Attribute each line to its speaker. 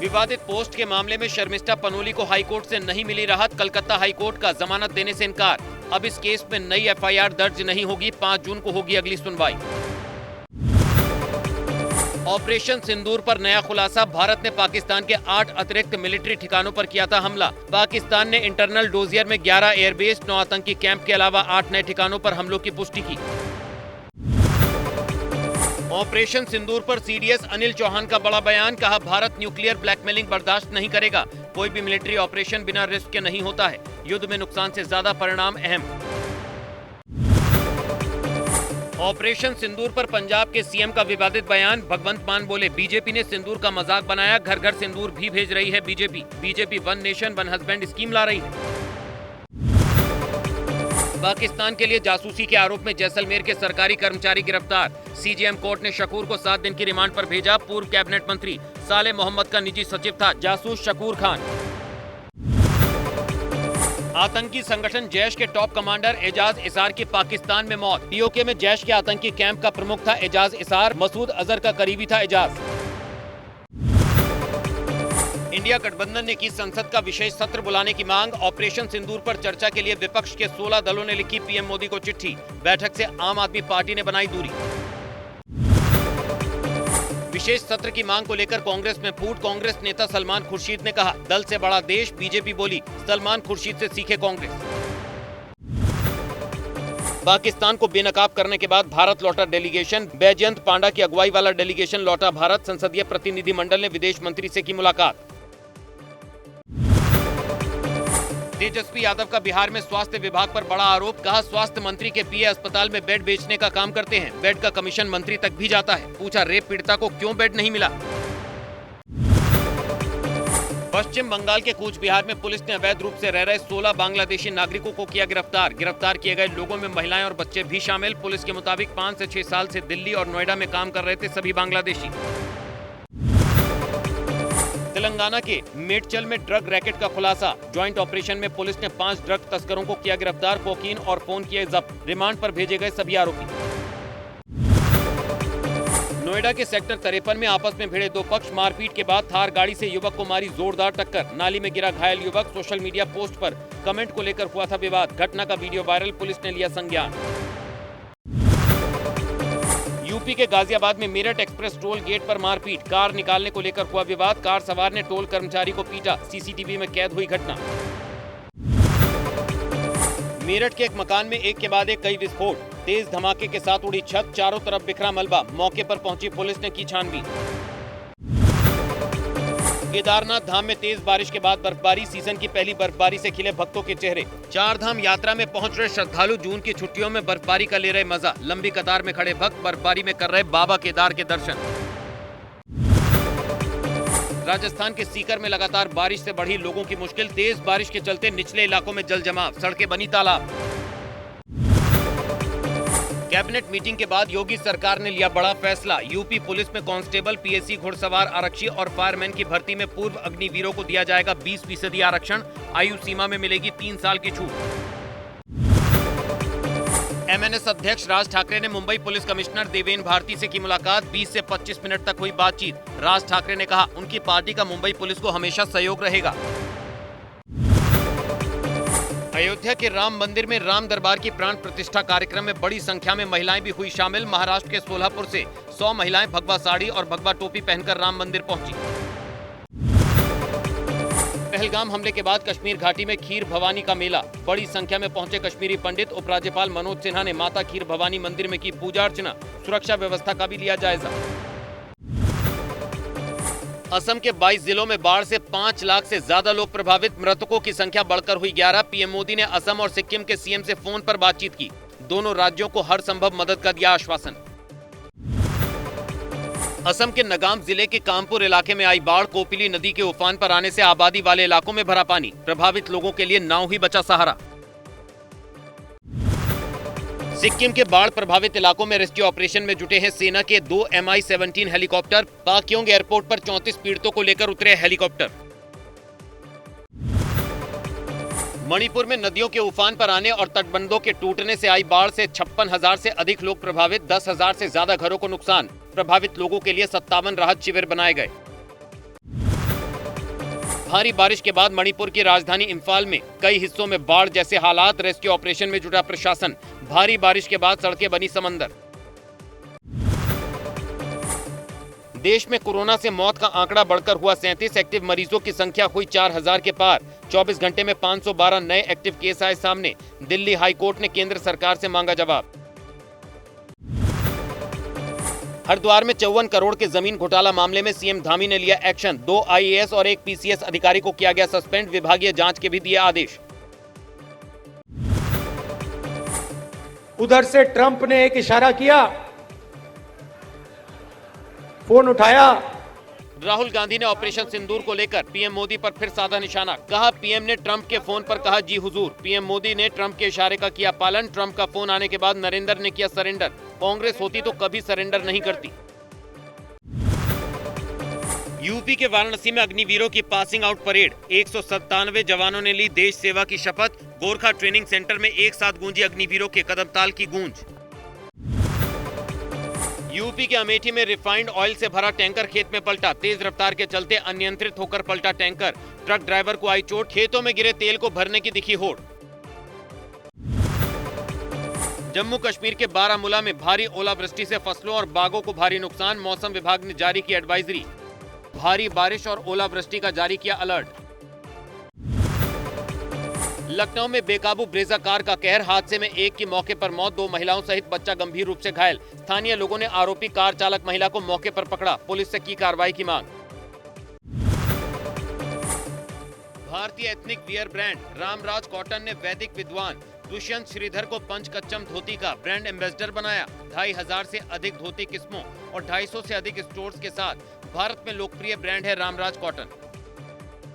Speaker 1: विवादित पोस्ट के मामले में शर्मिष्ठा पनोली को हाईकोर्ट से नहीं मिली राहत, कलकत्ता हाईकोर्ट का जमानत देने से इनकार। अब इस केस में नई एफआईआर दर्ज नहीं होगी, 5 जून को होगी अगली सुनवाई। ऑपरेशन सिंदूर पर नया खुलासा, भारत ने पाकिस्तान के 8 अतिरिक्त मिलिट्री ठिकानों पर किया था हमला। पाकिस्तान ने इंटरनल डोजियर में 11 एयरबेस, 9 आतंकी कैंप के अलावा 8 नए ठिकानों पर हमलों की पुष्टि की। ऑपरेशन सिंदूर पर सीडीएस अनिल चौहान का बड़ा बयान, कहा भारत न्यूक्लियर ब्लैकमेलिंग बर्दाश्त नहीं करेगा। कोई भी मिलिट्री ऑपरेशन बिना रिस्क के नहीं होता है, युद्ध में नुकसान से ज्यादा परिणाम अहम। ऑपरेशन सिंदूर पर पंजाब के सीएम का विवादित बयान, भगवंत मान बोले बीजेपी ने सिंदूर का मजाक बनाया, घर घर सिंदूर भी भेज रही है BJP one nation one husband scheme ला रही है। पाकिस्तान के लिए जासूसी के आरोप में जैसलमेर के सरकारी कर्मचारी गिरफ्तार, सीजेएम कोर्ट ने शकूर को 7 दिन की रिमांड पर भेजा। पूर्व कैबिनेट मंत्री साले मोहम्मद का निजी सचिव था जासूस शकूर खान। आतंकी संगठन जैश के टॉप कमांडर एजाज इसार की पाकिस्तान में मौत, पीओके में जैश के आतंकी कैंप का प्रमुख था एजाज इसार, मसूद अजहर का करीबी था एजाज। इंडिया गठबंधन ने की संसद का विशेष सत्र बुलाने की मांग, ऑपरेशन सिंदूर पर चर्चा के लिए विपक्ष के 16 दलों ने लिखी पीएम मोदी को चिट्ठी, बैठक से आम आदमी पार्टी ने बनाई दूरी। विशेष सत्र की मांग को लेकर कांग्रेस में फूट, कांग्रेस नेता सलमान खुर्शीद ने कहा दल से बड़ा देश, बीजेपी बोली सलमान खुर्शीद से सीखे कांग्रेस। पाकिस्तान को बेनकाब करने के बाद भारत लौटा डेलीगेशन, बैजयंत पांडा की अगुवाई वाला डेलीगेशन लौटा भारत। संसदीय प्रतिनिधिमंडल ने विदेश मंत्री से की मुलाकात। तेजस्वी यादव का बिहार में स्वास्थ्य विभाग पर बड़ा आरोप, कहा स्वास्थ्य मंत्री के पीए अस्पताल में बेड बेचने का काम करते हैं, बेड का कमीशन मंत्री तक भी जाता है। पूछा रेप पीड़िता को क्यों बेड नहीं मिला। पश्चिम बंगाल के कूच बिहार में पुलिस ने अवैध रूप से रह रहे 16 बांग्लादेशी नागरिकों को किया गिरफ्तार। गिरफ्तार किए गए लोगों में महिलाएं और बच्चे भी शामिल। पुलिस के मुताबिक 5 से 6 साल से दिल्ली और नोएडा में काम कर रहे थे सभी बांग्लादेशी। तेलंगाना के मेडचल में ड्रग रैकेट का खुलासा, ज्वाइंट ऑपरेशन में पुलिस ने 5 ड्रग तस्करों को किया गिरफ्तार, कोकीन और फोन किए जब्त, रिमांड पर भेजे गए सभी आरोपी। नोएडा के सेक्टर 53 में आपस में भिड़े 2 पक्ष, मारपीट के बाद थार गाड़ी से युवक को मारी जोरदार टक्कर, नाली में गिरा घायल युवक। सोशल मीडिया पोस्ट पर कमेंट को लेकर हुआ था विवाद, घटना का वीडियो वायरल, पुलिस ने लिया संज्ञान। यूपी के गाजियाबाद में मेरठ एक्सप्रेस टोल गेट पर मारपीट, कार निकालने को लेकर हुआ विवाद, कार सवार ने टोल कर्मचारी को पीटा, सीसीटीवी में कैद हुई घटना। मेरठ के एक मकान में एक के बाद एक कई विस्फोट, तेज धमाके के साथ उड़ी छत, चारों तरफ बिखरा मलबा, मौके पर पहुंची पुलिस ने की छानबीन। केदारनाथ धाम में तेज बारिश के बाद बर्फबारी, सीजन की पहली बर्फबारी से खिले भक्तों के चेहरे। 4 धाम यात्रा में पहुंच रहे श्रद्धालु जून की छुट्टियों में बर्फबारी का ले रहे मजा, लंबी कतार में खड़े भक्त बर्फबारी में कर रहे बाबा केदार के दर्शन। राजस्थान के सीकर में लगातार बारिश से बढ़ी लोगों की मुश्किल, तेज बारिश के चलते निचले इलाकों में जल जमाव, सड़कें बनी तालाब। कैबिनेट मीटिंग के बाद योगी सरकार ने लिया बड़ा फैसला, यूपी पुलिस में कांस्टेबल, पीएससी, घुड़सवार, आरक्षी और फायरमैन की भर्ती में पूर्व अग्निवीरों को दिया जाएगा 20% आरक्षण, आयु सीमा में मिलेगी 3 साल की छूट। एमएनएस अध्यक्ष राज ठाकरे ने मुंबई पुलिस कमिश्नर देवेन भारती से की मुलाकात, 20 से 25 मिनट तक हुई बातचीत। राज ठाकरे ने कहा उनकी पार्टी का मुंबई पुलिस को हमेशा सहयोग रहेगा। अयोध्या के राम मंदिर में राम दरबार की प्राण प्रतिष्ठा कार्यक्रम में बड़ी संख्या में महिलाएं भी हुई शामिल। महाराष्ट्र के सोलापुर से 100 महिलाएं भगवा साड़ी और भगवा टोपी पहनकर राम मंदिर पहुंची। पहलगाम हमले के बाद कश्मीर घाटी में खीर भवानी का मेला, बड़ी संख्या में पहुंचे कश्मीरी पंडित। उपराज्यपाल मनोज सिन्हा ने माता खीर भवानी मंदिर में की पूजा अर्चना, सुरक्षा व्यवस्था का भी लिया जायजा। असम के 22 जिलों में बाढ़ से 5 लाख से ज्यादा लोग प्रभावित, मृतकों की संख्या बढ़कर हुई 11। पीएम मोदी ने असम और सिक्किम के सीएम से फोन पर बातचीत की, दोनों राज्यों को हर संभव मदद का दिया आश्वासन। असम के नगाम जिले के कामपुर इलाके में आई बाढ़, कोपिली नदी के उफान पर आने से आबादी वाले इलाकों में भरा पानी, प्रभावित लोगों के लिए नाव ही बचा सहारा। सिक्किम के बाढ़ प्रभावित इलाकों में रेस्क्यू ऑपरेशन में जुटे हैं सेना के 2 Mi-17 हेलीकॉप्टर, पाक्योंग एयरपोर्ट पर 34 पीड़ितों को लेकर उतरे हेलीकॉप्टर। मणिपुर में नदियों के उफान पर आने और तटबंधों के टूटने से आई बाढ़ से 56,000 से अधिक लोग प्रभावित, 10,000 से ज्यादा घरों को नुकसान, प्रभावित लोगों के लिए 57 राहत शिविर बनाए गए। भारी बारिश के बाद मणिपुर की राजधानी इंफाल में कई हिस्सों में बाढ़ जैसे हालात, रेस्क्यू ऑपरेशन में जुटा प्रशासन। भारी बारिश के बाद सड़कें बनी समंदर। देश में कोरोना से मौत का आंकड़ा बढ़कर हुआ 37, एक्टिव मरीजों की संख्या हुई 4000 के पार। 24 घंटे में 512 नए एक्टिव केस आए सामने। दिल्ली हाई कोर्ट ने केंद्र सरकार से मांगा जवाब। हरिद्वार में 54 करोड़ के जमीन घोटाला मामले में सीएम धामी ने लिया एक्शन। 2 आईएएस और 1 पीसीएस अधिकारी को किया गया सस्पेंड। विभागीय जांच के भी दिए आदेश।
Speaker 2: उधर से ट्रंप ने एक इशारा किया, फोन उठाया।
Speaker 1: राहुल गांधी ने ऑपरेशन सिंदूर को लेकर पीएम मोदी पर फिर साधा निशाना। कहा पीएम ने ट्रंप के फोन पर कहा जी हुजूर। पीएम मोदी ने ट्रंप के इशारे का किया पालन। ट्रंप का फोन आने के बाद नरेंद्र ने किया सरेंडर। कांग्रेस होती तो कभी सरेंडर नहीं करती। यूपी के वाराणसी में अग्निवीरों की पासिंग आउट परेड। 197 जवानों ने ली देश सेवा की शपथ। गोरखा ट्रेनिंग सेंटर में एक साथ गूंजी अग्निवीरों के कदमताल की गूंज। यूपी के अमेठी में रिफाइंड ऑयल से भरा टैंकर खेत में पलटा। तेज रफ्तार के चलते अनियंत्रित होकर पलटा टैंकर। ट्रक ड्राइवर को आई चोट। खेतों में गिरे तेल को भरने की दिखी होड़। जम्मू कश्मीर के बारामूला में भारी ओलावृष्टि से फसलों और बागों को भारी नुकसान। मौसम विभाग ने जारी की एडवाइजरी। भारी बारिश और ओलावृष्टि का जारी किया अलर्ट। लखनऊ में बेकाबू ब्रेजा कार का कहर। हादसे में एक की मौके पर मौत। 2 महिलाओं सहित बच्चा गंभीर रूप से घायल। स्थानीय लोगों ने आरोपी कार चालक महिला को मौके पर पकड़ा। पुलिस से की कार्रवाई की मांग। भारतीय ethnic wear brand Ramraj cotton ने वैदिक विद्वान दुष्यंत श्रीधर को पंचकच्चम धोती का ब्रांड एम्बेसडर बनाया। 2500 से अधिक धोती किस्मों और 250 से अधिक स्टोर्स के साथ भारत में लोकप्रिय ब्रांड है रामराज कॉटन।